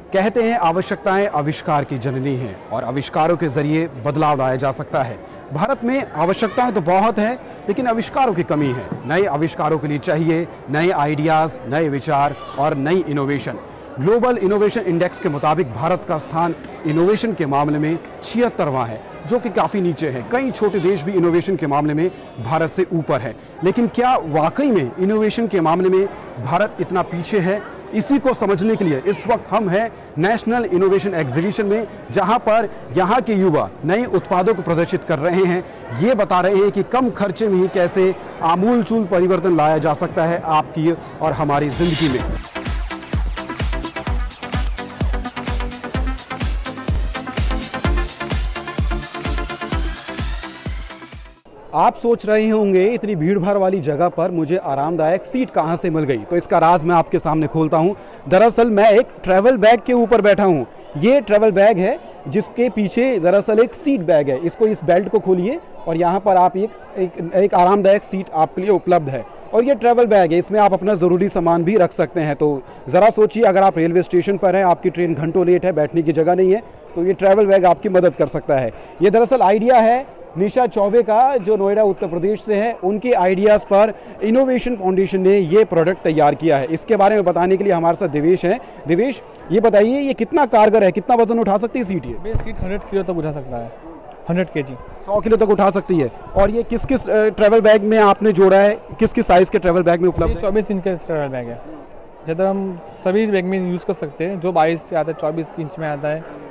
कहते हैं आवश्यकताएं आविष्कार की जननी हैं और आविष्कारों के जरिए बदलाव लाया जा सकता है। भारत में आवश्यकताएं तो बहुत है, लेकिन आविष्कारों की कमी है। नए आविष्कारों के लिए चाहिए नए आइडियाज़, नए विचार और नई इनोवेशन। ग्लोबल इनोवेशन इंडेक्स के मुताबिक भारत का स्थान इनोवेशन के मामले में 76वां है, जो कि काफ़ी नीचे है। कई छोटे देश भी इनोवेशन के मामले में भारत से ऊपर है। लेकिन क्या वाकई में इनोवेशन के मामले में भारत इतना पीछे है? इसी को समझने के लिए इस वक्त हम हैं नेशनल इनोवेशन एग्जीबिशन में, जहां पर यहां के युवा नए उत्पादों को प्रदर्शित कर रहे हैं। ये बता रहे हैं कि कम खर्चे में ही कैसे आमूलचूल परिवर्तन लाया जा सकता है आपकी और हमारी जिंदगी में। आप सोच रहे होंगे इतनी भीड़ भाड़ वाली जगह पर मुझे आरामदायक सीट कहां से मिल गई, तो इसका राज मैं आपके सामने खोलता हूं। दरअसल मैं एक ट्रैवल बैग के ऊपर बैठा हूं। ये ट्रैवल बैग है जिसके पीछे दरअसल एक सीट बैग है। इसको, इस बेल्ट को खोलिए और यहाँ पर आप एक आरामदायक सीट आपके लिए उपलब्ध है। और ये ट्रैवल बैग है, इसमें आप अपना ज़रूरी सामान भी रख सकते हैं। तो ज़रा सोचिए, अगर आप रेलवे स्टेशन पर हैं, आपकी ट्रेन घंटों लेट है, बैठने की जगह नहीं है, तो ये ट्रैवल बैग आपकी मदद कर सकता है। ये दरअसल आइडिया है निशा चौबे का, जो नोएडा उत्तर प्रदेश से है। उनके आइडियाज़ पर इनोवेशन फाउंडेशन ने ये प्रोडक्ट तैयार किया है। इसके बारे में बताने के लिए हमारे साथ देवेश हैं। देवेश, ये बताइए ये कितना कारगर है, कितना वजन उठा सकती है सीट? ये सीट 100 किलो तक उठा सकता है। 100 kg, 100 किलो तक उठा सकती है। और ये किस किस ट्रैवल बैग में आपने जोड़ा है? किस किस साइज़ के ट्रैवल बैग में उपलब्ध है? 24 इंच का ट्रैवल बैग है। ज़्यादा हम सभी बैग में यूज़ कर सकते हैं। जो 22 से आता है, 24 इंच में आता है।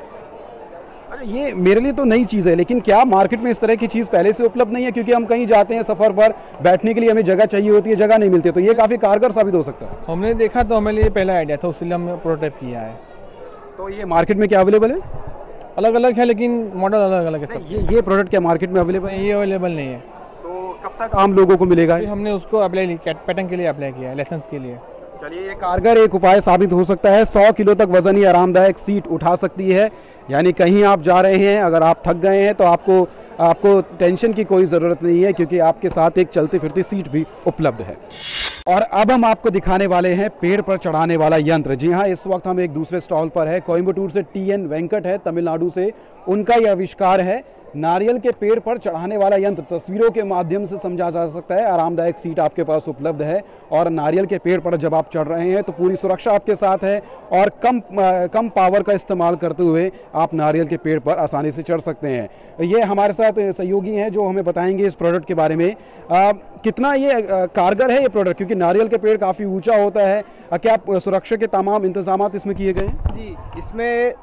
ये मेरे लिए तो नई चीज़ है, लेकिन क्या मार्केट में इस तरह की चीज़ पहले से उपलब्ध नहीं है? क्योंकि हम कहीं जाते हैं सफ़र पर, बैठने के लिए हमें जगह चाहिए होती है, जगह नहीं मिलती, तो ये काफ़ी कारगर साबित हो सकता है। हमने देखा तो हमारे लिए पहला आइडिया था, उसलिए हमने प्रोटोटाइप किया है। तो ये मार्केट में क्या अवेलेबल है? अलग अलग है, लेकिन मॉडल अलग अलग है सब। ये प्रोडक्ट क्या मार्केट में अवेलेबल है? ये अवेलेबल नहीं है। तो कब तक आम लोगों को मिलेगा? हमने उसको अप्लाई, पैटर्न के लिए अप्लाई किया है, लाइसेंस के लिए। चलिए, ये कारगर एक उपाय साबित हो सकता है। 100 किलो तक वजनी आरामदायक सीट उठा सकती है। यानी कहीं आप जा रहे हैं, अगर आप थक गए हैं, तो आपको टेंशन की कोई ज़रूरत नहीं है, क्योंकि आपके साथ एक चलती फिरती सीट भी उपलब्ध है। और अब हम आपको दिखाने वाले हैं पेड़ पर चढ़ाने वाला यंत्र। जी हाँ, इस वक्त हम एक दूसरे स्टॉल पर है। कोयम्बटूर से TN वेंकट है, तमिलनाडु से, उनका यह आविष्कार है नारियल के पेड़ पर चढ़ाने वाला यंत्र। तस्वीरों के माध्यम से समझा जा सकता है। आरामदायक सीट आपके पास उपलब्ध है और नारियल के पेड़ पर जब आप चढ़ रहे हैं तो पूरी सुरक्षा आपके साथ है और कम पावर का इस्तेमाल करते हुए आप नारियल के पेड़ पर आसानी से चढ़ सकते हैं। ये हमारे साथ सहयोगी हैं जो हमें बताएंगे इस प्रोडक्ट के बारे में। कितना ये कारगर है ये प्रोडक्ट, क्योंकि नारियल के पेड़ काफ़ी ऊँचा होता है। क्या सुरक्षा के तमाम इंतजाम इसमें किए गए हैं? जी, इसमें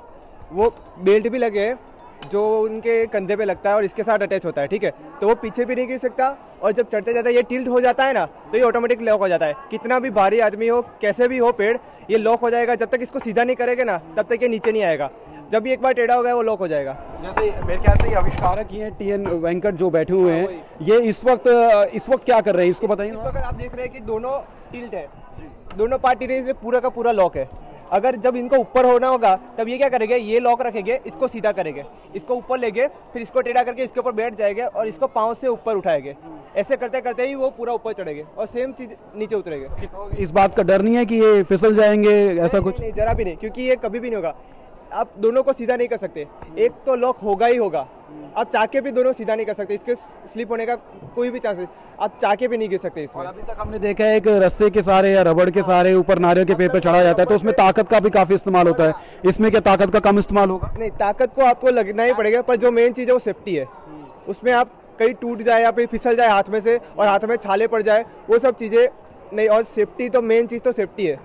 वो बेल्ट भी लगे हैं जो उनके कंधे पे लगता है और इसके साथ अटैच होता है। ठीक है, तो वो पीछे भी नहीं गिर सकता और जब चढ़ते जाता है ये टिल्ट हो जाता है ना, तो ये ऑटोमेटिक लॉक हो जाता है। कितना भी भारी आदमी हो, कैसे भी हो पेड़, ये लॉक हो जाएगा। जब तक इसको सीधा नहीं करेंगे ना, तब तक ये नीचे नहीं आएगा। जब भी एक बार टेढ़ा हो गया वो लॉक हो जाएगा। जैसे मेरे ख्याल से ये आविष्कारक ही हैं TN वेंकट जो बैठे हुए हैं, ये इस वक्त क्या कर रहे हैं, इसको बताइए। इस वक्त आप देख रहे हैं कि दोनों टिल्ट है, दोनों पार्ट टिल्ट है, इसलिए पूरा का पूरा लॉक है। अगर जब इनको ऊपर होना होगा तब ये क्या करेंगे, ये लॉक रखेंगे, इसको सीधा करेंगे, इसको ऊपर लेंगे, फिर इसको टेढ़ा करके इसके ऊपर बैठ जाएंगे और इसको पाँव से ऊपर उठाएंगे। ऐसे करते करते ही वो पूरा ऊपर चढ़ेंगे और सेम चीज नीचे उतरेंगे। तो इस बात का डर नहीं है कि ये फिसल जाएंगे, ऐसा कुछ? नहीं, जरा भी नहीं, क्योंकि ये कभी भी नहीं होगा। आप दोनों को सीधा नहीं कर सकते, एक तो लॉक होगा ही होगा। आप चाके भी दोनों सीधा नहीं कर सकते, इसके स्लिप होने का कोई भी चांस नहीं। आप चाके भी नहीं गिर सकते इसमें। और अभी तक हमने देखा है एक रस्से के सहारे या रबड़ के सहारे ऊपर नारियल के पेड़ पर चढ़ा जाता है, तो उसमें ताकत का भी काफी इस्तेमाल होता है। इसमें क्या ताकत का कम इस्तेमाल होगा? नहीं, ताकत को आपको लगना ही पड़ेगा, पर जो मेन चीज़ है वो सेफ्टी है। उसमें आप कहीं टूट जाए या फिर फिसल जाए हाथ में से और हाथ में छाले पड़ जाए, वो सब चीज़ें नहीं। और सेफ्टी तो मेन चीज़ तो सेफ्टी है।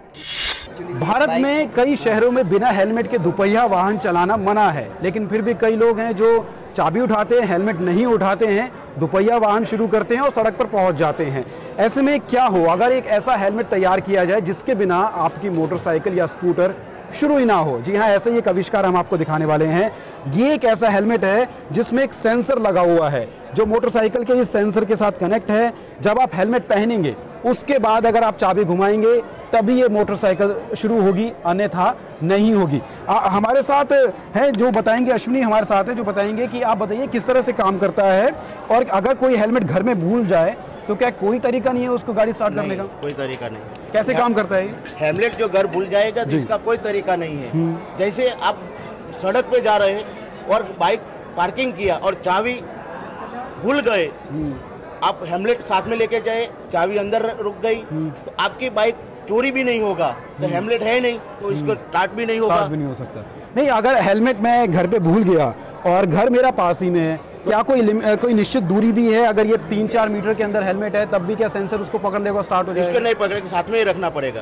भारत में कई शहरों में बिना हेलमेट के दुपहिया वाहन चलाना मना है, लेकिन फिर भी कई लोग हैं जो चाबी उठाते हैं, हेलमेट नहीं उठाते हैं, दुपहिया वाहन शुरू करते हैं और सड़क पर पहुंच जाते हैं। ऐसे में क्या हो अगर एक ऐसा हेलमेट तैयार किया जाए जिसके बिना आपकी मोटरसाइकिल या स्कूटर शुरू ही ना हो? जी हाँ, ऐसे ही एक आविष्कार हम आपको दिखाने वाले हैं। ये एक ऐसा हेलमेट है जिसमें एक सेंसर लगा हुआ है जो मोटरसाइकिल के इस सेंसर के साथ कनेक्ट है। जब आप हेलमेट पहनेंगे उसके बाद अगर आप चाबी घुमाएंगे तभी ये मोटरसाइकिल शुरू होगी, अन्यथा नहीं होगी। हमारे साथ है जो बताएंगे, अश्विनी हमारे साथ है जो बताएंगे कि आप बताइए किस तरह से काम करता है और अगर कोई हेलमेट घर में भूल जाए तो क्या कोई तरीका नहीं है उसको गाड़ी स्टार्ट करने का? कोई तरीका नहीं। कैसे काम करता है ये? हेमलेट जो घर भूल जाएगा तो इसका कोई तरीका नहीं है। जैसे आप सड़क पे जा रहे हैं और बाइक पार्किंग किया और चाबी भूल गए, आप हेमलेट साथ में लेके जाए, चाबी अंदर रुक गई तो आपकी बाइक चोरी भी नहीं होगा। तो हेमलेट है नहीं तो इसको स्टार्ट भी नहीं होगा। स्टार्ट भी नहीं हो सकता। नहीं, अगर हेलमेट मैं घर पे भूल गया और घर मेरा पास ही में है, क्या कोई निश्चित दूरी भी है? अगर ये 3-4 मीटर के अंदर हेलमेट है तब भी क्या सेंसर उसको पकड़ लेगा, स्टार्ट हो जाएगा? इसको नहीं पकड़ेगा, साथ में ही रखना पड़ेगा।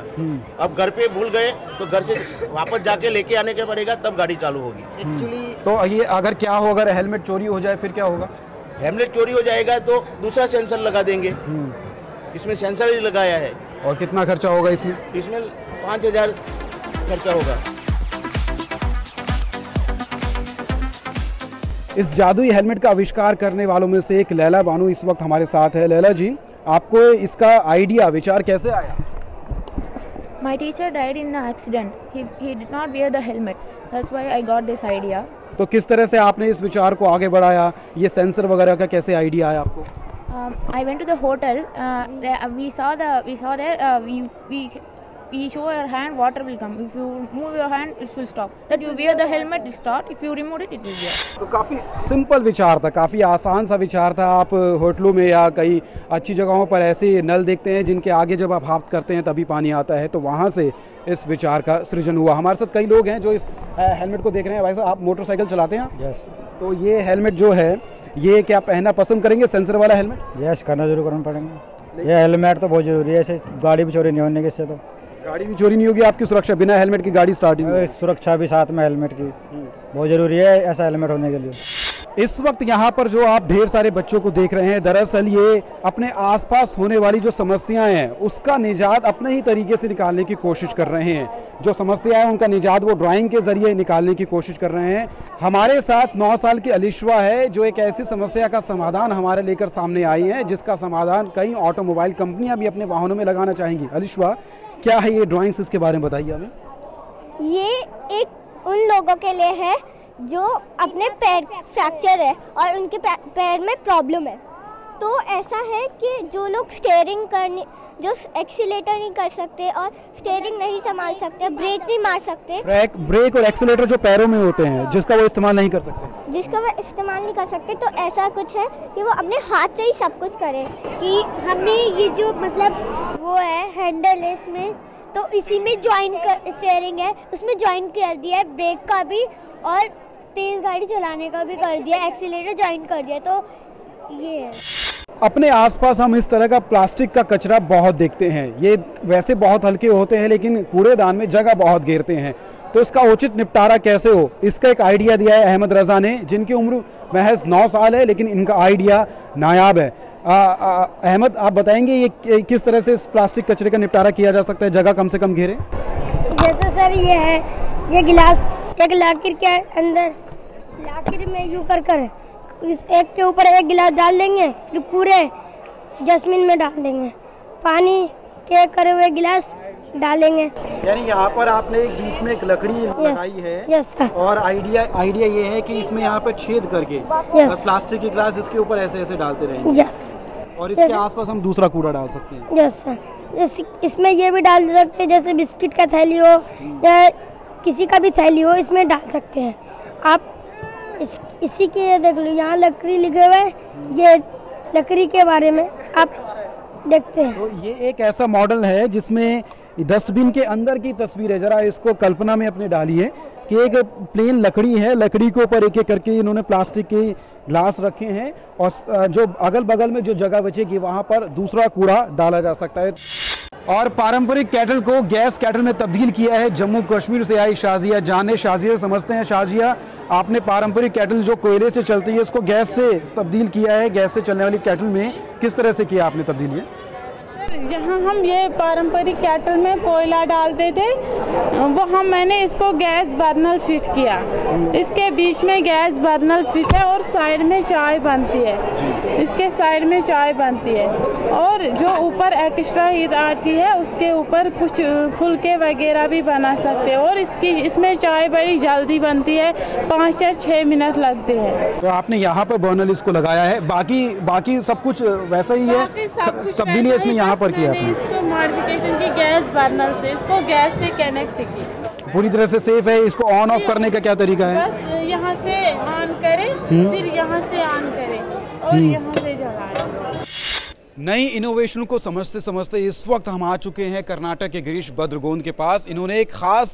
अब घर पे भूल गए तो घर से वापस जाके लेके आने के पड़ेगा, तब गाड़ी चालू होगी। एक्चुअली तो ये अगर क्या हो, अगर हेलमेट चोरी हो जाए फिर क्या होगा? हेमलेट चोरी हो जाएगा तो दूसरा सेंसर लगा देंगे। इसमें सेंसर ही लगाया है। और कितना खर्चा होगा इसमें? इसमें 5,000 खर्चा होगा। इस जादुई हेलमेट का आविष्कार करने वालों में से एक लैला बानू इस वक्त हमारे साथ है। लैला जी, आपको इसका आइडिया, विचार कैसे आया? My teacher died in the accident. He did not wear the helmet. That's why I got this idea. तो किस तरह से आपने इस विचार को आगे बढ़ाया? ये सेंसर वगैरह का कैसे आइडिया आया आपको? I went to the hotel. We saw there. We show your hand, water will come. If you move your hand, it will stop. That you wear the helmet, it start. If you remove it, it will go. तो काफ़ी simple विचार था, काफ़ी आसान सा विचार था। आप होटलों में या कई अच्छी जगहों पर ऐसे नल देखते हैं जिनके आगे जब आप हाथ करते हैं तभी पानी आता है, तो वहाँ से इस विचार का सृजन हुआ। हमारे साथ कई लोग हैं जो इस हेलमेट को देख रहे हैं। भाई साहब, आप मोटरसाइकिल चलाते हैं? यस। तो ये हेलमेट जो है, ये क्या पहनना पसंद करेंगे, सेंसर वाला हेलमेट? यस, करना जरूर करना पड़ेगा। ये हेलमेट तो बहुत जरूरी है, ऐसे गाड़ी भी चोरी नहीं होने के, इससे तो गाड़ी भी चोरी नहीं होगी, आपकी सुरक्षा, बिना हेलमेट की गाड़ी स्टार्ट नहीं होगी। सुरक्षा भी साथ में हेलमेट की बहुत जरूरी है, ऐसा हेलमेट होने के लिए। इस वक्त यहाँ पर जो आप ढेर सारे बच्चों को देख रहे हैं, दरअसल ये अपने आसपास होने वाली जो समस्याएं हैं उसका निजात अपने ही तरीके से निकालने की कोशिश कर रहे हैं। जो समस्या है उनका निजात वो ड्राइंग के जरिए निकालने की कोशिश कर रहे हैं। हमारे साथ 9 साल की अलिशवा है जो एक ऐसी समस्या का समाधान हमारे लेकर सामने आई है जिसका समाधान कई ऑटोमोबाइल कंपनियां भी अपने वाहनों में लगाना चाहेंगी। अलिशवा, क्या है ये ड्राइंग्स, इसके बारे में बताइए हमें। ये एक उन लोगों के लिए है जो अपने पैर फ्रैक्चर है और उनके पैर में प्रॉब्लम है। तो ऐसा है कि जो लोग जो एक्सीलेटर नहीं कर सकते और स्टीयरिंग नहीं संभाल सकते, ब्रेक नहीं मार सकते, ब्रेक और एक्सीलेटर जो पैरों में होते हैं जिसका वो इस्तेमाल नहीं कर सकते, तो ऐसा कुछ है कि वो अपने हाथ से ही सब कुछ करे। कि हमने ये जो मतलब वो है हैंडल है इसमें, तो इसी में स्टीयरिंग है, उसमें ज्वाइन कर दिया है, ब्रेक का भी और तेज गाड़ी चलाने का भी कर दिया, एक्सीलेटर ज्वाइन कर दिया। तो ये है। अपने आसपास हम इस तरह का प्लास्टिक का कचरा बहुत देखते हैं। ये वैसे बहुत हल्के होते हैं लेकिन कूड़ेदान में जगह बहुत घेरते हैं। तो इसका उचित निपटारा कैसे हो, इसका एक आइडिया दिया है अहमद रजा ने, जिनकी उम्र महज 9 साल है लेकिन इनका आइडिया नायाब है। अहमद, आप बताएंगे ये किस तरह से इस प्लास्टिक कचरे का निपटारा किया जा सकता है, जगह कम से कम घेरे? जैसे सर ये है, ये गिलास एक लाकिर के अंदर, लाकिर में यूं कर इस एक के ऊपर एक गिलास डाल देंगे, फिर पूरे जस्मिन में डाल देंगे, पानी के करे हुए गिलास डालेंगे। यानी यहाँ पर आपने एक बीच में एक लकड़ी लगाई है। Yes sir. और आइडिया ये है कि इसमें यहाँ पे छेद करके प्लास्टिक की ग्लास इसके ऊपर ऐसे ऐसे डालते रहेंगे। यस। और इसके आसपास हम दूसरा कूड़ा डाल सकते हैं। Yes sir. इसमें ये भी डाल सकते हैं, जैसे बिस्किट का थैली हो या किसी का भी थैली हो, इसमें डाल सकते हैं आप। इसी के ये देख लो, यहाँ लकड़ी लिखे हुए, ये लकड़ी के बारे में आप देखते हैं। तो ये एक ऐसा मॉडल है जिसमें डस्टबिन के अंदर की तस्वीर है। जरा इसको कल्पना में अपने डालिए कि एक प्लेन लकड़ी है, लकड़ी के ऊपर एक एक करके इन्होंने प्लास्टिक के ग्लास रखे हैं और जो अगल बगल में जो जगह बचेगी वहाँ पर दूसरा कूड़ा डाला जा सकता है। और पारंपरिक कैटल को गैस कैटल में तब्दील किया है जम्मू कश्मीर से आई शाजिया जान। शाजिया समझते हैं, शाजिया आपने पारंपरिक कैटल जो कोयले से चलती है उसको गैस से तब्दील किया है, गैस से चलने वाली कैटल में किस तरह से किया आपने तब्दीली? जहाँ हम ये पारंपरिक केटल में कोयला डालते थे वहाँ मैंने इसको गैस बर्नर फिट किया। इसके बीच में गैस बर्नर फिट है और साइड में चाय बनती है, इसके साइड में चाय बनती है। और जो ऊपर एक्स्ट्रा हीट आती है उसके ऊपर कुछ फुलके वगैरह भी बना सकते हैं। और इसमें चाय बड़ी जल्दी बनती है, 5 या 6 मिनट लगते हैं। तो आपने यहाँ पर बर्नर इसको लगाया है, बाकी सब कुछ वैसा ही है, तब्दीली इसमें यहाँ पर किया है। इसको मॉडिफिकेशन की गैस बर्नर से, इसको गैस से कनेक्ट की, पूरी तरह से सेफ है। इसको ऑन ऑफ करने का क्या तरीका है? बस यहाँ से ऑन करें, फिर यहाँ से ऑन करें और यहाँ से जलाएं। नई इनोवेशन को समझते समझते इस वक्त हम आ चुके हैं कर्नाटक के गिरीश बद्रगोंद के पास। इन्होंने एक खास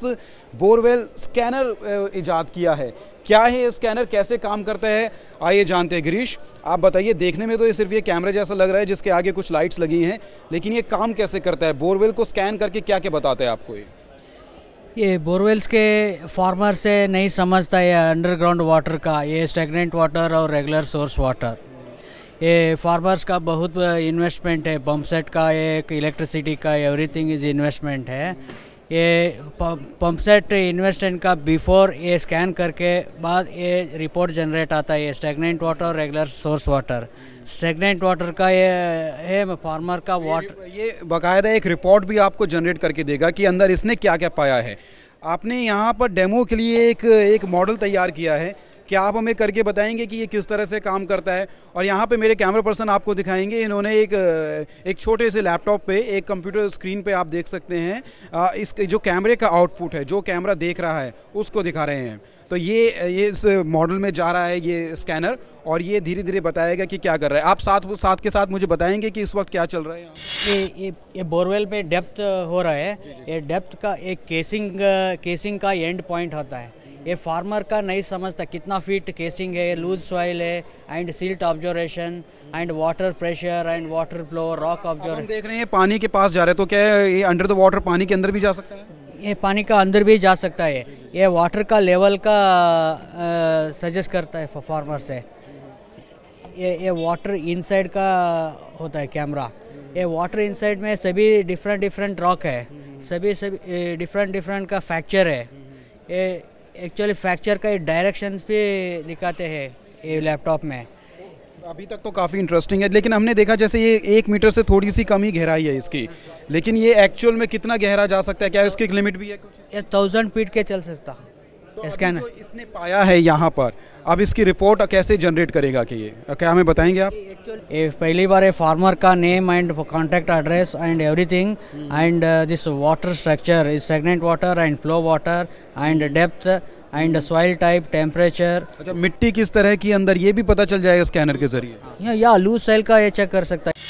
बोरवेल स्कैनर इजाद किया है। क्या है ये स्कैनर, कैसे काम करता है, आइए जानते हैं। गिरीश, आप बताइए, देखने में तो ये सिर्फ ये कैमरे जैसा लग रहा है जिसके आगे कुछ लाइट्स लगी हैं, लेकिन ये काम कैसे करता है? बोरवेल को स्कैन करके क्या क्या बताता है आपको? ये बोरवेल्स के फार्मर से नहीं समझता है अंडरग्राउंड वाटर का, ये स्टैग्नेंट वाटर और रेगुलर सोर्स वाटर। ये फार्मर्स का बहुत इन्वेस्टमेंट है, पंप सेट का, एक इलेक्ट्रिसिटी का, एवरीथिंग इज इन्वेस्टमेंट है। ये पंप सेट इन्वेस्टमेंट का बिफोर ये स्कैन करके बाद ये रिपोर्ट जनरेट आता है, ये स्टैग्नेंट वाटर और regular source water. Stagnant water का ये है फार्मर का वाटर, ये बाकायदा एक रिपोर्ट भी आपको जनरेट करके देगा कि अंदर इसने क्या क्या पाया है। आपने यहाँ पर डेमो के लिए एक मॉडल तैयार किया है, क्या आप हमें करके बताएंगे कि ये किस तरह से काम करता है? और यहाँ पे मेरे कैमरा पर्सन आपको दिखाएंगे, इन्होंने एक छोटे से लैपटॉप पे, एक कंप्यूटर स्क्रीन पे आप देख सकते हैं इस जो कैमरे का आउटपुट है, जो कैमरा देख रहा है उसको दिखा रहे हैं। तो ये इस मॉडल में जा रहा है ये स्कैनर, और ये धीरे धीरे बताएगा कि क्या कर रहा है। आप साथ के साथ मुझे बताएंगे कि इस वक्त क्या चल रहा है। ये बोरवेल में डेप्थ हो रहा है, ये डेप्थ का एक केसिंग का एंड पॉइंट होता है। ये फार्मर का नहीं समझता कितना फीट केसिंग है, लूज सॉइल है, and silt observation and water pressure and water flow, rock observation. हम देख रहे हैं पानी के पास जा रहे हैं, तो क्या ये अंडर द वाटर पानी के अंदर भी जा सकता है? ये पानी का अंदर भी जा सकता है। ये वाटर का लेवल का सजेस्ट करता है फार्मर से। ये वाटर इनसाइड का होता है कैमरा। ये वाटर इनसाइड में सभी डिफरेंट रॉक है, सभी डिफरेंट का फ्रैक्चर है। ये एक्चुअली फ्रैक्चर का डायरेक्शंस भी दिखाते हैं ये लैपटॉप में। अभी तक तो काफ़ी इंटरेस्टिंग है, लेकिन हमने देखा जैसे ये 1 मीटर से थोड़ी सी कम ही गहराई है इसकी, लेकिन ये एक्चुअल में कितना गहरा जा सकता है? क्या इसकी एक लिमिट भी है कुछ? ये 1000 फीट के चल सकता स्कैनर। तो इसने पाया है यहाँ पर, अब इसकी रिपोर्ट कैसे जनरेट करेगा कि ये क्या हमें बताएंगे आप? ये पहली बार फार्मर का name and contact address and everything and this water structure is stagnant water and flow water and depth and soil type, temperature. अच्छा, मिट्टी किस तरह की अंदर ये भी पता चल जाएगा स्कैनर के जरिए? या लूज सॉइल का ये चेक कर सकता है।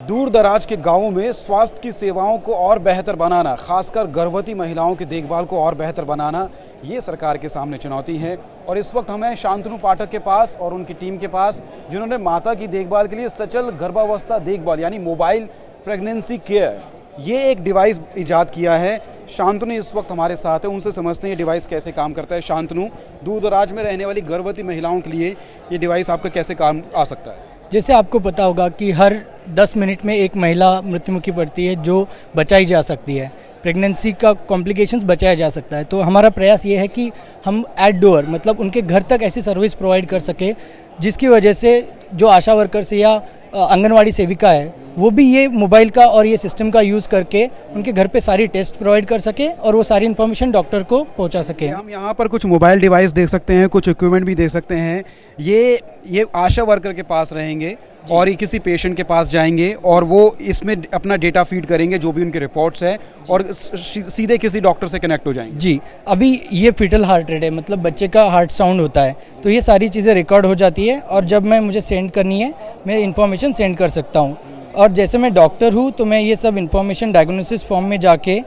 दूर दराज के गांवों में स्वास्थ्य की सेवाओं को और बेहतर बनाना, खासकर गर्भवती महिलाओं की देखभाल को और बेहतर बनाना, ये सरकार के सामने चुनौती है। और इस वक्त हमें शांतनु पाठक के पास और उनकी टीम के पास, जिन्होंने माता की देखभाल के लिए सचल गर्भावस्था देखभाल यानी मोबाइल प्रेगनेंसी केयर, ये एक डिवाइस इजाद किया है। शांतनु इस वक्त हमारे साथ है, उनसे समझते हैं ये डिवाइस कैसे काम करता है। शांतनु, दूर दराज में रहने वाली गर्भवती महिलाओं के लिए ये डिवाइस आपका कैसे काम आ सकता है? जैसे आपको पता होगा कि हर 10 मिनट में एक महिला मृत्युमुखी पड़ती है जो बचाई जा सकती है, प्रेगनेंसी का कॉम्प्लिकेशंस बचाया जा सकता है। तो हमारा प्रयास ये है कि हम एट डोर मतलब उनके घर तक ऐसी सर्विस प्रोवाइड कर सके, जिसकी वजह से जो आशा वर्कर्स या आंगनवाड़ी सेविका है वो भी ये मोबाइल का और ये सिस्टम का यूज़ करके उनके घर पे सारी टेस्ट प्रोवाइड कर सके और वो सारी इन्फॉर्मेशन डॉक्टर को पहुंचा सके। हम यहाँ पर कुछ मोबाइल डिवाइस देख सकते हैं, कुछ इक्विपमेंट भी देख सकते हैं। ये आशा वर्कर के पास रहेंगे और ये किसी पेशेंट के पास जाएंगे और वो इसमें अपना डेटा फीड करेंगे, जो भी उनके रिपोर्ट्स है, और सीधे किसी डॉक्टर से कनेक्ट हो जाएंगे। जी, अभी ये फीटल हार्ट रेट है, मतलब बच्चे का हार्ट साउंड होता है, तो ये सारी चीज़ें रिकॉर्ड हो जाती है और जब मुझे सेंड करनी है मैं इन्फॉर्मेशन सेंड कर सकता हूँ। और जैसे मैं डॉक्टर हूँ तो मैं ये सब इन्फॉर्मेशन डायग्नोसिस फॉर्म में जाके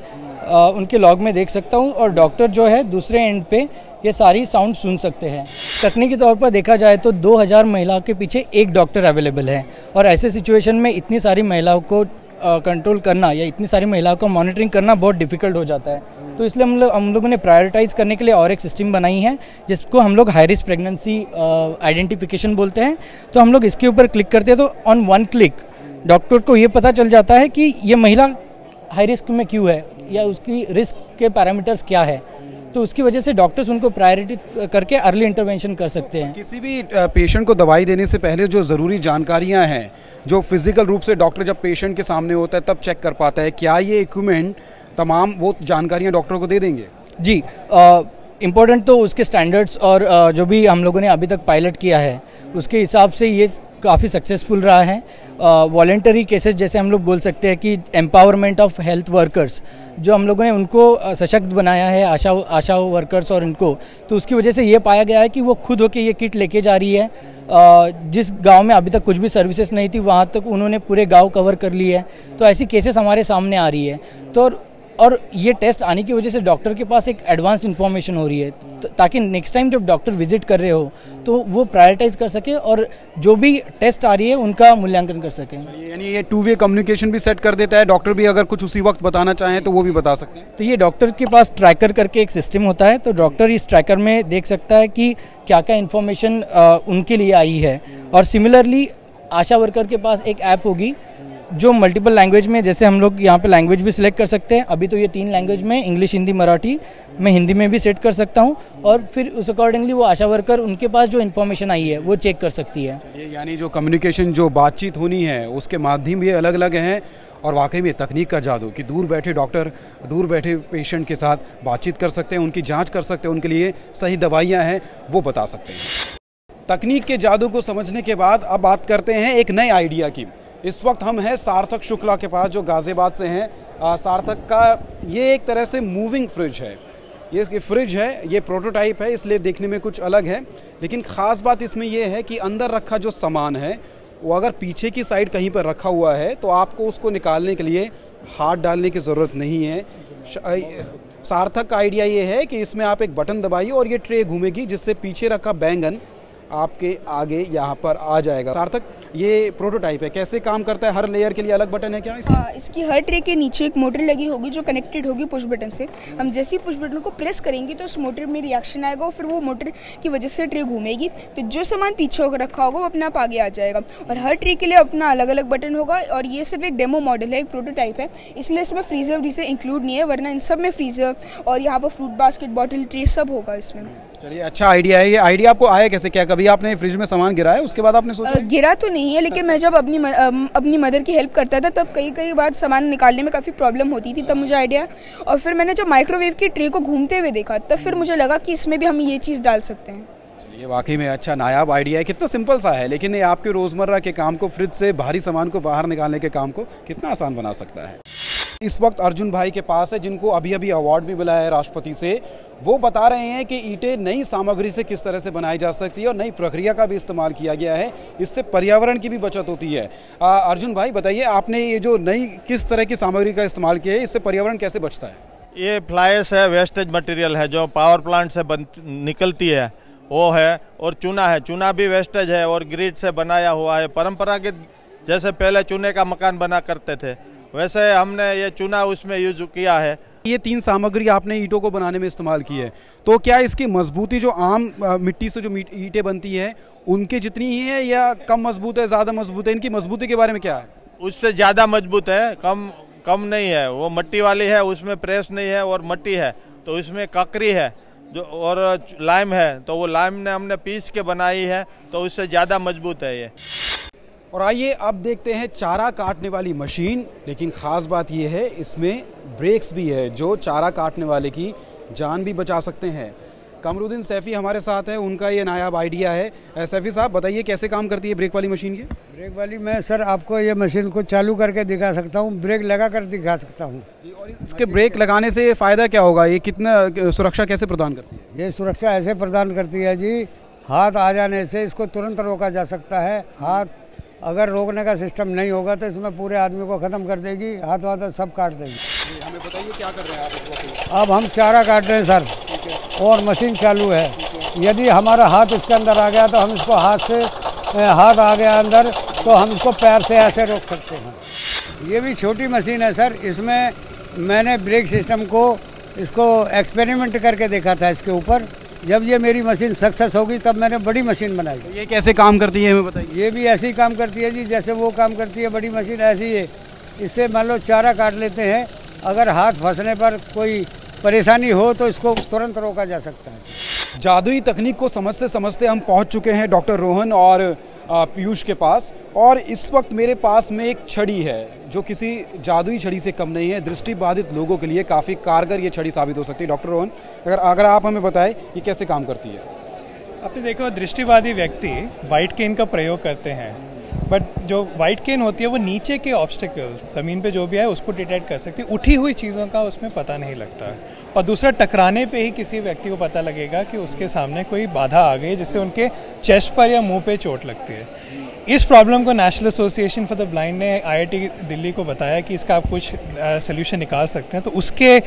उनके लॉग में देख सकता हूँ और डॉक्टर जो है दूसरे एंड पे ये सारी साउंड सुन सकते हैं। तकनीकी तौर पर देखा जाए तो 2000 महिलाओं के पीछे एक डॉक्टर अवेलेबल है और ऐसे सिचुएशन में इतनी सारी महिलाओं को कंट्रोल करना या इतनी सारी महिलाओं को मॉनिटरिंग करना बहुत डिफिकल्ट हो जाता है। तो इसलिए हम लोगों ने प्रायोरिटाइज करने के लिए और एक सिस्टम बनाई है जिसको हम लोग हाई रिस्क प्रेगनेंसी आइडेंटिफिकेशन बोलते हैं। तो हम लोग इसके ऊपर क्लिक करते हैं तो ऑन 1 क्लिक डॉक्टर को ये पता चल जाता है कि ये महिला हाई रिस्क में क्यों है या उसकी रिस्क के पैरामीटर्स क्या है, तो उसकी वजह से डॉक्टर्स उनको प्रायोरिटी करके अर्ली इंटरवेंशन कर सकते हैं। किसी भी पेशेंट को दवाई देने से पहले जो ज़रूरी जानकारियां हैं, जो फिजिकल रूप से डॉक्टर जब पेशेंट के सामने होता है तब चेक कर पाता है, क्या ये इक्विपमेंट तमाम वो जानकारियां डॉक्टर को दे देंगे? जी, इम्पोर्टेंट तो उसके स्टैंडर्ड्स और जो भी हम लोगों ने अभी तक पायलट किया है उसके हिसाब से ये काफ़ी सक्सेसफुल रहा है। वॉलेंटरी केसेस जैसे हम लोग बोल सकते हैं कि एम्पावरमेंट ऑफ हेल्थ वर्कर्स, जो हम लोगों ने उनको सशक्त बनाया है, आशा वर्कर्स और इनको, तो उसकी वजह से ये पाया गया है कि वो खुद होके ये किट लेके जा रही है। जिस गांव में अभी तक कुछ भी सर्विसेज नहीं थी वहाँ तक उन्होंने पूरे गांव कवर कर लिए है। तो ऐसी केसेस हमारे सामने आ रही है। तो और ये टेस्ट आने की वजह से डॉक्टर के पास एक एडवांस इन्फॉर्मेशन हो रही है, ताकि नेक्स्ट टाइम जब डॉक्टर विजिट कर रहे हो तो वो प्रायोरिटाइज कर सके और जो भी टेस्ट आ रही है उनका मूल्यांकन कर सकें। यानी ये 2 वे कम्युनिकेशन भी सेट कर देता है, डॉक्टर भी अगर कुछ उसी वक्त बताना चाहें तो वो भी बता सकते हैं। तो ये डॉक्टर के पास ट्रैकर करके एक सिस्टम होता है, तो डॉक्टर इस ट्रैकर में देख सकता है कि क्या क्या इन्फॉर्मेशन उनके लिए आई है। और सिमिलरली आशा वर्कर के पास एक ऐप होगी जो मल्टीपल लैंग्वेज में, जैसे हम लोग यहाँ पे लैंग्वेज भी सिलेक्ट कर सकते हैं। अभी तो ये 3 लैंग्वेज में, इंग्लिश, हिंदी, मराठी, मैं हिंदी में भी सेट कर सकता हूँ और फिर उस अकॉर्डिंगली वो आशा वर्कर उनके पास जो इन्फॉर्मेशन आई है वो चेक कर सकती है। यानी जो कम्युनिकेशन, जो बातचीत होनी है उसके माध्यम भी अलग अलग हैं और वाकई में तकनीक का जादू कि दूर बैठे डॉक्टर दूर बैठे पेशेंट के साथ बातचीत कर सकते हैं, उनकी जाँच कर सकते हैं, उनके लिए सही दवाइयाँ हैं वो बता सकते हैं। तकनीक के जादू को समझने के बाद अब बात करते हैं एक नए आइडिया की। इस वक्त हम हैं सार्थक शुक्ला के पास जो गाज़ियाबाद से हैं। सार्थक का ये एक तरह से मूविंग फ्रिज है, ये फ्रिज है, ये प्रोटोटाइप है इसलिए देखने में कुछ अलग है, लेकिन ख़ास बात इसमें ये है कि अंदर रखा जो सामान है वो अगर पीछे की साइड कहीं पर रखा हुआ है तो आपको उसको निकालने के लिए हाथ डालने की ज़रूरत नहीं है। सार्थक का आइडिया ये है कि इसमें आप एक बटन दबाइए और ये ट्रे घूमेगी जिससे पीछे रखा बैंगन आपके आगे यहाँ पर आ जाएगा। सार्थक, ये प्रोटोटाइप है, कैसे काम करता है? हर लेयर के लिए अलग बटन है क्या? इसकी हर ट्रे के नीचे एक मोटर लगी होगी जो कनेक्टेड होगी पुश बटन से। हम जैसे ही पुश बटन को प्रेस करेंगे तो उस मोटर में रिएक्शन आएगा और फिर वो मोटर की वजह से ट्रे घूमेगी, तो जो सामान पीछे होकर रखा होगा वो अपने आप आगे आ जाएगा। और हर ट्रे के लिए अपना अलग अलग बटन होगा और ये सिर्फ एक डेमो मॉडल है, एक प्रोटोटाइप है, इसलिए इसमें फ्रीजर भी से इंक्लूड नहीं है, वरना इन सब में फ्रीजर और यहाँ पर फ्रूट बास्केट, बॉटल, ट्रे सब होगा इसमें। चलिए, अच्छा आइडिया है। ये आइडिया आपको आया कैसे? क्या कभी आपने फ्रिज में सामान गिराया है उसके बाद आपने सोचा? गिरा तो नहीं है, लेकिन मैं जब अपनी मदर की हेल्प करता था तब कई बार सामान निकालने में काफ़ी प्रॉब्लम होती थी, तब मुझे आइडिया। और फिर मैंने जब माइक्रोवेव की ट्रे को घूमते हुए देखा तब फिर मुझे लगा कि इसमें भी हम ये चीज़ डाल सकते हैं। ये वाकई में अच्छा नायाब आइडिया है। कितना सिंपल सा है, लेकिन ये आपके रोज़मर्रा के काम को, फ्रिज से भारी सामान को बाहर निकालने के काम को कितना आसान बना सकता है। इस वक्त अर्जुन भाई के पास है जिनको अभी अभी अवार्ड भी मिला है राष्ट्रपति से। वो बता रहे हैं कि ईंटें नई सामग्री से किस तरह से बनाई जा सकती है और नई प्रक्रिया का भी इस्तेमाल किया गया है, इससे पर्यावरण की भी बचत होती है। अर्जुन भाई बताइए, आपने ये जो नई किस तरह की सामग्री का इस्तेमाल किया है, इससे पर्यावरण कैसे बचता है? ये फ्लाइस है, वेस्टेज मटेरियल है जो पावर प्लांट से निकलती है वो है, और चूना है, चूना भी वेस्टेज है और ग्रिड से बनाया हुआ है। परंपरागत जैसे पहले चूने का मकान बना करते थे वैसे हमने ये चूना उसमें यूज किया है। ये 3 सामग्री आपने ईंटों को बनाने में इस्तेमाल की है, तो क्या इसकी मजबूती जो आम मिट्टी से जो ईंटें बनती है उनके जितनी ही है या कम मजबूत है, ज़्यादा मजबूत है? इनकी मजबूती के बारे में क्या है? उससे ज़्यादा मजबूत है, कम नहीं है। वो मट्टी वाली है, उसमें प्रेस नहीं है, और मट्टी है तो उसमें काकरी है जो, और लाइम है तो वो लाइम ने हमने पीस के बनाई है तो उससे ज़्यादा मजबूत है ये। और आइए अब देखते हैं चारा काटने वाली मशीन, लेकिन ख़ास बात यह है इसमें ब्रेक्स भी है जो चारा काटने वाले की जान भी बचा सकते हैं। कमरुद्दीन सैफ़ी हमारे साथ है, उनका ये नायाब आइडिया है। सैफ़ी साहब बताइए कैसे काम करती है ब्रेक वाली मशीन की? ब्रेक वाली मैं सर आपको ये मशीन को चालू करके दिखा सकता हूँ, ब्रेक लगा कर दिखा सकता हूँ। और इसके ब्रेक लगाने से फ़ायदा क्या होगा? ये कितना सुरक्षा कैसे प्रदान करती है? ये सुरक्षा ऐसे प्रदान करती है जी, हाथ आ जाने से इसको तुरंत रोका जा सकता है। हाथ अगर रोकने का सिस्टम नहीं होगा तो इसमें पूरे आदमी को ख़त्म कर देगी, हाथ वाथ सब काट देगी। हमें बताइए क्या कर रहे हैं आप इस वक्त? अब हम चारा काट रहे हैं सर, और मशीन चालू है। यदि हमारा हाथ इसके अंदर आ गया तो हम इसको हाथ आ गया अंदर तो हम इसको पैर से ऐसे रोक सकते हैं। ये भी छोटी मशीन है सर, इसमें मैंने ब्रेक सिस्टम को इसको एक्सपेरिमेंट करके देखा था इसके ऊपर, जब ये मेरी मशीन सक्सेस होगी तब मैंने बड़ी मशीन बनाई। ये कैसे काम करती है हमें बताइए। ये भी ऐसे ही काम करती है जी जैसे वो काम करती है, बड़ी मशीन ऐसी है। इससे मान लो चारा काट लेते हैं, अगर हाथ फंसने पर कोई परेशानी हो तो इसको तुरंत रोका जा सकता है। जादुई तकनीक को समझते समझते हम पहुंच चुके हैं डॉक्टर रोहन और पीयूष के पास, और इस वक्त मेरे पास में एक छड़ी है जो किसी जादुई छड़ी से कम नहीं है। दृष्टिबाधित लोगों के लिए काफ़ी कारगर ये छड़ी साबित हो सकती है। डॉक्टर रोहन, अगर आप हमें बताएं ये कैसे काम करती है। आपने देखा दृष्टिबाधित व्यक्ति वाइट केन का प्रयोग करते हैं, बट जो वाइट केन होती है वो नीचे के ऑब्स्टिकल ज़मीन पे जो भी है उसको डिटेक्ट कर सकती है। उठी हुई चीज़ों का उसमें पता नहीं लगता। और दूसरा, टकराने पे ही किसी व्यक्ति को पता लगेगा कि उसके सामने कोई बाधा आ गई जिससे उनके चेस्ट पर या मुंह पे चोट लगती है। इस प्रॉब्लम को national association for the blind ने आईआईटी दिल्ली को बताया कि इसका आप कुछ सोल्यूशन निकाल सकते हैं। तो उसके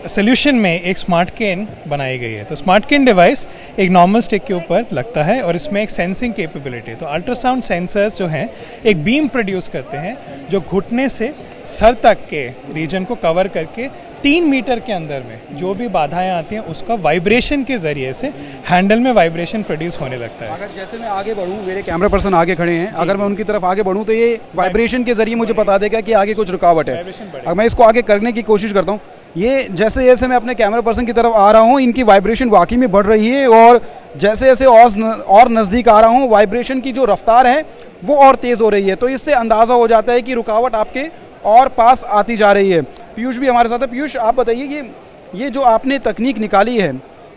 सोल्यूशन में एक स्मार्ट केन बनाई गई है। तो स्मार्ट केन डिवाइस एक नॉर्मल स्टिक के ऊपर लगता है और इसमें एक सेंसिंग कैपेबिलिटी है। तो अल्ट्रासाउंड सेंसर्स जो हैं एक बीम प्रोड्यूस करते हैं जो घुटने से सर तक के रीजन को कवर करके 3 मीटर के अंदर में जो भी बाधाएं आती हैं उसका वाइब्रेशन के ज़रिए से हैंडल में वाइब्रेशन प्रोड्यूस होने लगता है। अगर जैसे मैं आगे बढ़ूँ, मेरे कैमरा पर्सन आगे खड़े हैं, अगर मैं उनकी तरफ आगे बढ़ूँ तो ये वाइब्रेशन के ज़रिए मुझे बता देगा कि आगे कुछ रुकावट है। अगर मैं इसको आगे करने की कोशिश करता हूँ, ये जैसे जैसे मैं अपने कैमरा पर्सन की तरफ आ रहा हूँ इनकी वाइब्रेशन वाकई में बढ़ रही है, और जैसे जैसे और नज़दीक आ रहा हूँ वाइब्रेशन की जो रफ्तार है वो और तेज़ हो रही है। तो इससे अंदाज़ा हो जाता है कि रुकावट आपके और पास आती जा रही है। पीयूष भी हमारे साथ है। पीयूष, आप बताइए ये जो आपने तकनीक निकाली है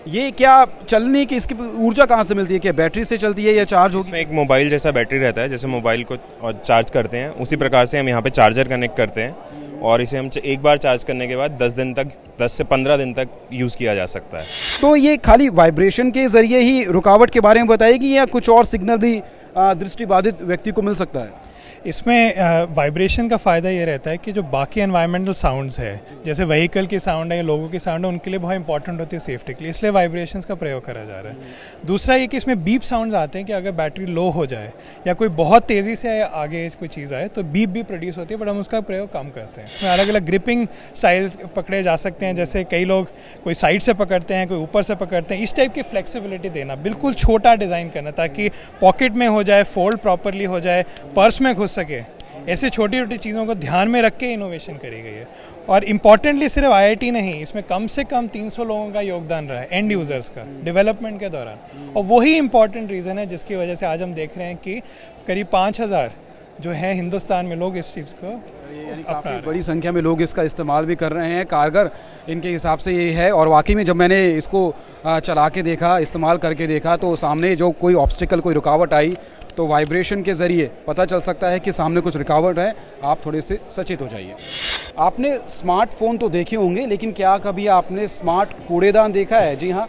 ये क्या चलने की इसकी ऊर्जा कहाँ से मिलती है? क्या बैटरी से चलती है या चार्ज होगी? इसमें एक मोबाइल जैसा बैटरी रहता है, जैसे मोबाइल को चार्ज करते हैं उसी प्रकार से हम यहाँ पे चार्जर कनेक्ट करते हैं और इसे हम एक बार चार्ज करने के बाद 10 से 15 दिन तक यूज़ किया जा सकता है। तो ये खाली वाइब्रेशन के ज़रिए ही रुकावट के बारे में बताएगी या कुछ और सिग्नल भी दृष्टिबाधित व्यक्ति को मिल सकता है? इसमें वाइब्रेशन का फ़ायदा ये रहता है कि जो बाकी एनवायरमेंटल साउंड्स है जैसे व्हीकल की साउंड है या लोगों की साउंड है उनके लिए बहुत इंपॉर्टेंट होती है सेफ्टी के लिए, इसलिए वाइब्रेशंस का प्रयोग करा जा रहा है। दूसरा ये कि इसमें बीप साउंड्स आते हैं कि अगर बैटरी लो हो जाए या कोई बहुत तेज़ी से आगे कोई चीज़ आए तो बीप भी प्रोड्यूस होती है, बट हम उसका प्रयोग कम करते हैं। इसमें अलग अलग ग्रिपिंग स्टाइल पकड़े जा सकते हैं, जैसे कई लोग कोई साइड से पकड़ते हैं, कोई ऊपर से पकड़ते हैं। इस टाइप की फ्लेक्सिबिलिटी देना, बिल्कुल छोटा डिज़ाइन करना ताकि पॉकेट में हो जाए, फोल्ड प्रॉपरली हो जाए, पर्स में घुस सके। ऐसे छोटी छोटी चीज़ों को ध्यान में रख के इनोवेशन करी गई है। और इम्पॉर्टेंटली सिर्फ आईआईटी नहीं, इसमें कम से कम 300 लोगों का योगदान रहा है एंड यूज़र्स का डेवलपमेंट के दौरान। और वही इम्पॉर्टेंट रीज़न है जिसकी वजह से आज हम देख रहे हैं कि करीब 5000 जो है हिंदुस्तान में लोग इस चीज़ को काफ़ी बड़ी संख्या में लोग इसका इस्तेमाल भी कर रहे हैं। कारगर इनके हिसाब से ये है। और वाकई में जब मैंने इसको चला के देखा, इस्तेमाल करके देखा, तो सामने जो कोई ऑब्स्टिकल, कोई रुकावट आई तो वाइब्रेशन के ज़रिए पता चल सकता है कि सामने कुछ रुकावट है। आप थोड़े से सचेत हो जाइए। आपने स्मार्टफोन तो देखे होंगे, लेकिन क्या कभी आपने स्मार्ट कूड़ेदान देखा है? जी हाँ,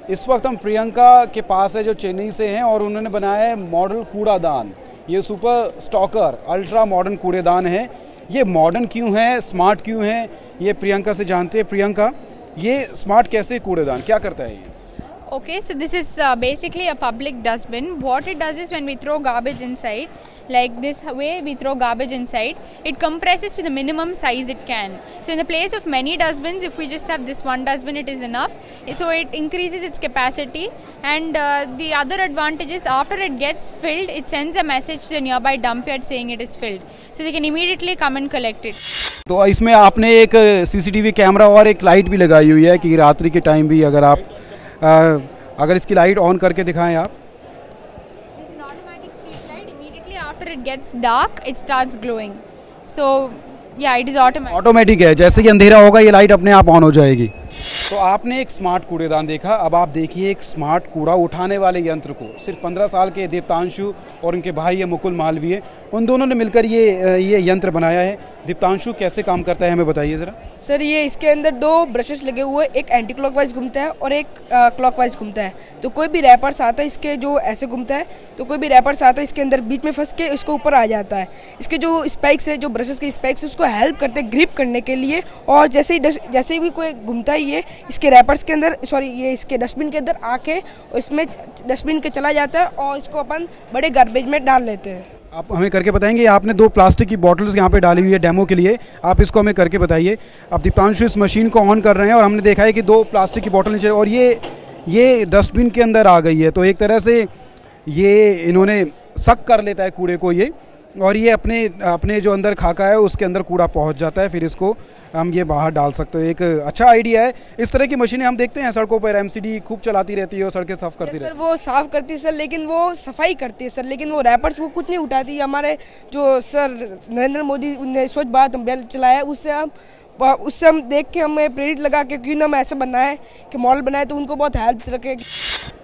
इस वक्त हम प्रियंका के पास है जो चेन्नई से हैं और उन्होंने बनाया है मॉडल कूड़ादान। ये सुपर स्टॉकर अल्ट्रा मॉडर्न कूड़ेदान है। ये मॉडर्न क्यों है, स्मार्ट क्यों है, ये प्रियंका से जानते हैं। प्रियंका, ये स्मार्ट कैसे कूड़ेदान क्या करता है? ये Okay, so this is basically a public dustbin. What it does is when we throw garbage inside, like this way we throw garbage inside, it compresses to the minimum size it can. So in the place of many dustbins, if we just have this one dustbin, it is enough. So it increases its capacity. And the other advantage is after it gets filled, it sends a message to the nearby dump yard saying it is filled. So they can immediately come and collect it. तो इसमें आपने एक CCTV camera और एक light भी लगाई हुई है कि रात्रि के टाइम भी अगर इसकी लाइट ऑन करके दिखाएं आप। This is an automatic street light. Immediately after it gets dark, it starts glowing. So yeah, it is automatic. Automatic है, जैसे ही अंधेरा होगा ये लाइट अपने आप ऑन हो जाएगी। तो आपने एक स्मार्ट कूड़ेदान देखा, अब आप देखिए एक स्मार्ट कूड़ा उठाने वाले यंत्र को। सिर्फ 15 साल के दीप्तांशु और उनके भाई है मुकुल मालवीय, उन दोनों ने मिलकर ये यंत्र बनाया है। दीप्तांशु, कैसे काम करता है हमें बताइए ज़रा। सर, ये इसके अंदर 2 ब्रशेस लगे हुए, एक एंटी क्लॉकवाइज घूमता है और एक क्लॉकवाइज घूमता है। तो कोई भी रैपर्स आता है इसके जो ऐसे घूमता है, तो कोई भी रैपर्स आता है इसके अंदर बीच में फंस के इसको ऊपर आ जाता है। इसके जो स्पाइक्स है, जो ब्रशेस के स्पाइक्स है, उसको हेल्प करते हैं ग्रिप करने के लिए। और जैसे ही कोई घूमता है ये इसके रैपर्स के अंदर, ये इसके डस्टबिन के अंदर आके इसमें डस्टबिन के चला जाता है और इसको अपन बड़े गार्बेज में डाल लेते हैं। आप हमें करके बताएंगे। आपने 2 प्लास्टिक की बॉटल्स यहाँ पे डाली हुई है डेमो के लिए, आप इसको हमें करके बताइए। अब दीप्तांशु इस मशीन को ऑन कर रहे हैं और हमने देखा है कि 2 प्लास्टिक की बॉटल नीचे, और ये डस्टबिन के अंदर आ गई है। तो एक तरह से ये इन्होंने सक कर लेता है कूड़े को ये, और ये अपने जो अंदर खाका है उसके अंदर कूड़ा पहुंच जाता है, फिर इसको हम ये बाहर डाल सकते हो। एक अच्छा आइडिया है। इस तरह की मशीनें हम देखते हैं सड़कों पर, एमसीडी खूब चलाती रहती है और सड़कें साफ़ करती रहती है। सर वो साफ़ करती है सर, लेकिन वो सफाई करती है सर, लेकिन वो रैपर्स वो कुछ नहीं उठाती। हमारे जो सर नरेंद्र मोदी ने स्वच्छ भारत अभियान चलाया, उससे हम देख के हमें प्रेरित लगा के क्यों ना हम ऐसा बनाए कि मॉडल बनाए, तो उनको बहुत हेल्प रखे।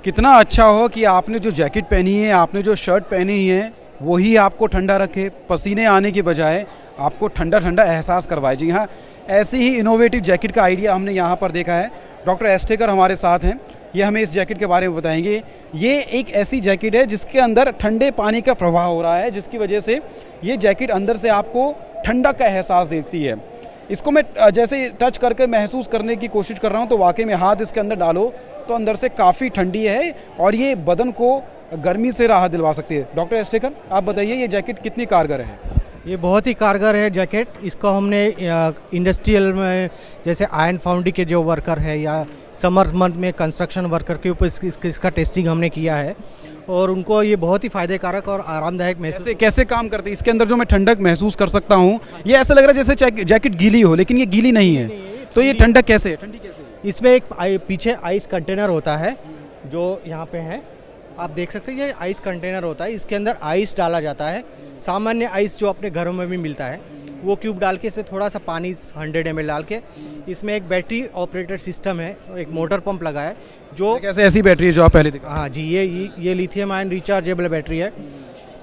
कितना अच्छा हो कि आपने जो जैकेट पहनी है, आपने जो शर्ट पहनी है, वही आपको ठंडा रखे, पसीने आने के बजाय आपको ठंडा ठंडा एहसास करवाए। जी हाँ, ऐसी ही इनोवेटिव जैकेट का आइडिया हमने यहाँ पर देखा है। डॉक्टर एस्टेकर हमारे साथ हैं, ये हमें इस जैकेट के बारे में बताएंगे। ये एक ऐसी जैकेट है जिसके अंदर ठंडे पानी का प्रवाह हो रहा है, जिसकी वजह से ये जैकेट अंदर से आपको ठंडक का एहसास देती है। इसको मैं जैसे टच करके महसूस करने की कोशिश कर रहा हूँ, तो वाकई में हाथ इसके अंदर डालो तो अंदर से काफ़ी ठंडी है और ये बदन को गर्मी से राहत दिलवा सकती है। डॉक्टर एस्टेकर, आप बताइए ये जैकेट कितनी कारगर है? ये बहुत ही कारगर है जैकेट। इसको हमने इंडस्ट्रियल में, जैसे आयरन फाउंड्री के जो वर्कर है या समर मंथ में कंस्ट्रक्शन वर्कर के ऊपर इसका टेस्टिंग हमने किया है, और उनको ये बहुत ही फायदे कारक और आरामदायक महसूस। कैसे काम करते हैं इसके अंदर? जो मैं ठंडक महसूस कर सकता हूँ, ये ऐसा लग रहा है जैसे जैकेट गीली हो, लेकिन ये गीली नहीं है। तो ये ठंडक कैसे है? ठंडी कैसे है? इसमें एक पीछे आइस कंटेनर होता है जो यहाँ पे है, आप देख सकते हैं। ये आइस कंटेनर होता है, इसके अंदर आइस डाला जाता है। सामान्य आइस जो अपने घरों में भी मिलता है, वो क्यूब डाल के इसमें थोड़ा सा पानी 100 ml डाल के, इसमें एक बैटरी ऑपरेटेड सिस्टम है, एक मोटर पंप लगा है जो कैसे ऐसी बैटरी है जो आप पहले दिखा। हाँ जी, ये लिथियम आयन रिचार्जेबल बैटरी है।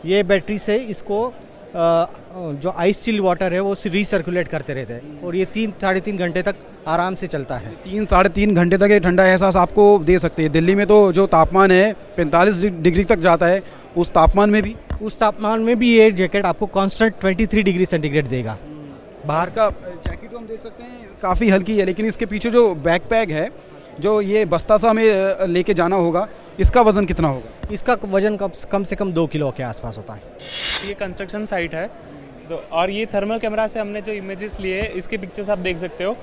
ये बैटरी से इसको जो आइस चिल वाटर है वो रिसर्कुलेट करते रहते हैं, और ये 3-3.5 घंटे तक आराम से चलता है। 3-3.5 घंटे तक ये ठंडा एहसास आपको दे सकती है। दिल्ली में तो जो तापमान है 45 डिग्री तक जाता है, उस तापमान में भी ये जैकेट आपको कांस्टेंट 23 डिग्री सेंटीग्रेड देगा। बाहर का जैकेट को हम देख सकते हैं काफ़ी हल्की है, लेकिन इसके पीछे जो बैकपैक है, जो ये बस्ता सा हमें लेके जाना होगा, इसका वजन कितना होगा? इसका वजन कम से कम 2 किलो के आसपास होता है। ये कंस्ट्रक्शन साइट है तो, और ये थर्मल कैमरा से हमने जो इमेजेस लिए, इसके पिक्चर्स आप देख सकते हो।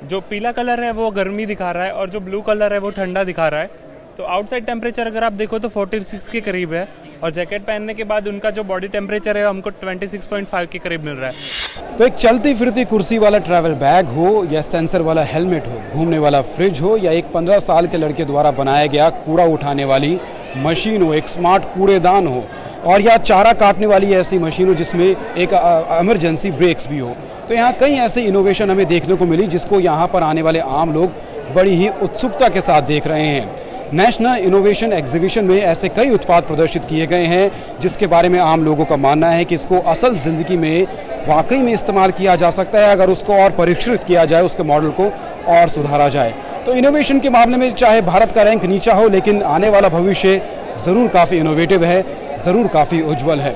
जो पीला कलर है वो गर्मी दिखा रहा है, और जो ब्लू कलर है वो ठंडा दिखा रहा है। तो आउटसाइड टेम्परेचर अगर आप देखो तो 46 के करीब है, और जैकेट पहनने के बाद उनका जो बॉडी टेम्परेचर है हमको 26.5 के करीब मिल रहा है। तो एक चलती फिरती कुर्सी वाला ट्रैवल बैग हो, या सेंसर वाला हेलमेट हो, घूमने वाला फ्रिज हो, या एक 15 साल के लड़के द्वारा बनाया गया कूड़ा उठाने वाली मशीन हो, एक स्मार्ट कूड़ेदान हो, और या चारा काटने वाली ऐसी मशीन हो जिसमें एक इमरजेंसी ब्रेक्स भी हो, तो यहाँ कई ऐसे इनोवेशन हमें देखने को मिली जिसको यहाँ पर आने वाले आम लोग बड़ी ही उत्सुकता के साथ देख रहे हैं। नेशनल इनोवेशन एग्जीबिशन में ऐसे कई उत्पाद प्रदर्शित किए गए हैं जिसके बारे में आम लोगों का मानना है कि इसको असल ज़िंदगी में वाकई में इस्तेमाल किया जा सकता है, अगर उसको और परिष्कृत किया जाए, उसके मॉडल को और सुधारा जाए। तो इनोवेशन के मामले में चाहे भारत का रैंक नीचा हो, लेकिन आने वाला भविष्य ज़रूर काफ़ी इनोवेटिव है, ज़रूर काफ़ी उज्ज्वल है।